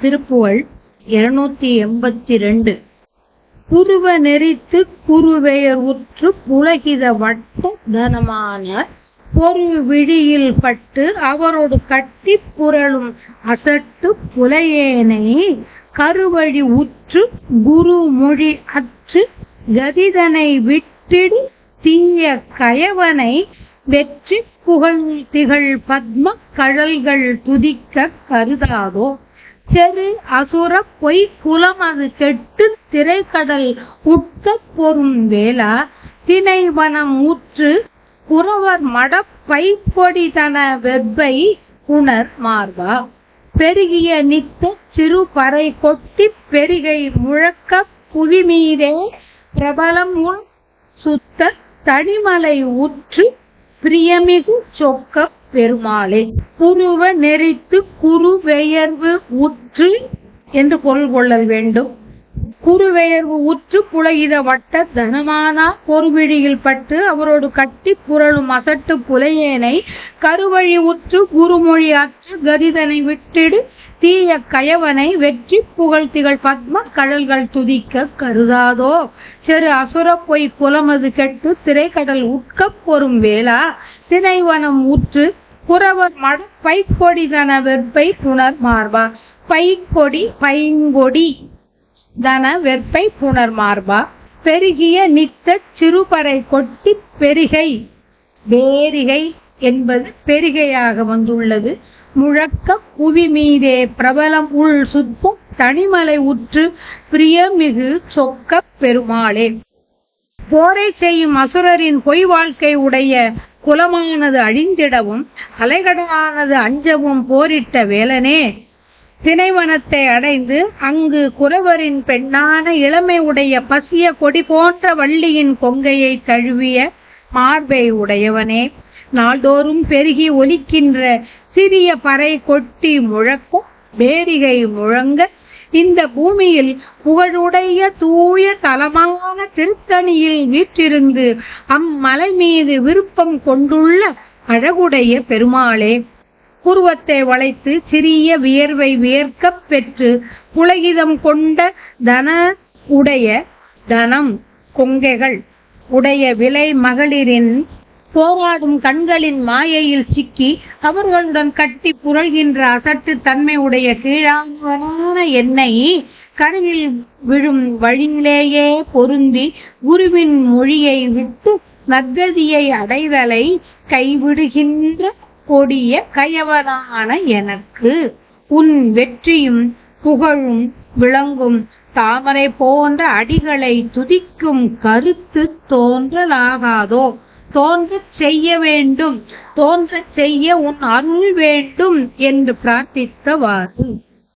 திருப்புகழ் 282. குருவ நெறித்து குருவெயர் உற்று புலகித வட்ட தனமான பொரு விழியில் பட்டு அவரோடு கட்டி புரளும் அசட்டு புலையேனை கருவழி உற்று குரு மொழி அற்று கதிதனை விட்டிடு தீய கயவனை வெற்றி புகழ் திகழ் பத்ம கழல்கள் துதிக்க கருதாதோ செரு அசுர பொய் குலமது கெட்டு திரைக்கடல் உட்க பொறும் வேளா திணைவனம் ஊற்று குறவர் மடப்பை பொடி தன வெப்பை உணர் மார்பா பெருகிய நித்த சிறு பறை கொட்டி பெருகை முழக்க புவி மீதே பிரபலம் உள் சுத்த தனிமலை உற்று பிரியமிகு சொக்க பெருமாளே. குருவ நெறித்து குருவெயர்வு உற்று என்று பொருள் கொள்ளல் வேண்டும். குருவெயர்வு உற்று புலகித வட்ட தனமானா பொறுவிழியில் பட்டு அவரோடு கட்டி புரளும் அசட்டு புலையேனை கருவழி உற்று குருமொழி அற்று கதிதனை விட்டிடு தீய கயவனை வெற்றி புகழ் திகழ் பத்ம கடல்கள் துதிக்க கருதாதோ செரு அசுர பொய் குலமது கெட்டு திரைக்கடல் உட்க பொறும் வேளா திணைவனம் ஊற்று குறவர் மட பைக்கொடி தன வெற்பை புனர் மார்பா. பைக்கொடி பைங்கொடி தன வெற்பை புனர் மார்பா பெருகிய நித்த சிறுபறை கொட்டி பெருகை பேரிகை என்பது பெருகையாக வந்துள்ளது. முழக்க புவி மீதே பிரபலம் உள் சுத்த தனிமலை உற்று பிரியமிகு சொக்க பெருமாளே. போரை செய்யும் அசுரரின் பொய் வாழ்க்கை உடைய குலமானது அழிந்திடவும் அலைகடலானது அஞ்சவும் போரிட்ட வேலனே திணைவனத்தை அடைந்து அங்கு குறவரின் பெண்ணான இளமை உடைய பசிய கொடி போன்ற வள்ளியின் கொங்கையை தழுவிய மார்பை உடையவனே நாள்தோறும் பெருகி ஒலிக்கின்ற சிறிய பறை கொட்டி முழக்க பேரிகை முழங்க இந்த பூமியில் புகழுடைய தூய தலமான திருத்தணியில் வீற்றிருந்து அம்மலை மீது விருப்பம் கொண்டுள்ள அழகுடைய பெருமாளே. புருவத்தை வளைத்து சிறிய வியர்வை வியர்க்கப் பெற்று புலகிதம் கொண்ட தன உடைய தனம் கொங்கைகள் உடைய விலை மகளிரின் போராடும் கண்களின் மாயையில் சிக்கி அவர்களுடன் கட்டி புரள்கின்ற அசட்டு தன்மை உடைய கீழான என்னை கருவில் விழும் வழியிலேயே பொருந்தி குருவின் மொழியை விட்டு நற்கதியை அடைதலை கைவிடுகின்ற கொடிய கயவனான எனக்கு உன் வெற்றியும் புகழும் விளங்கும் தாமரை போன்ற அடிகளை துதிக்கும் கருத்து தோன்றலாகாதோ தோன்றச் செய்ய வேண்டும் தோன்றச் செய்ய உன் அருள் வேண்டும் என்று பிரார்த்தித்தவாறு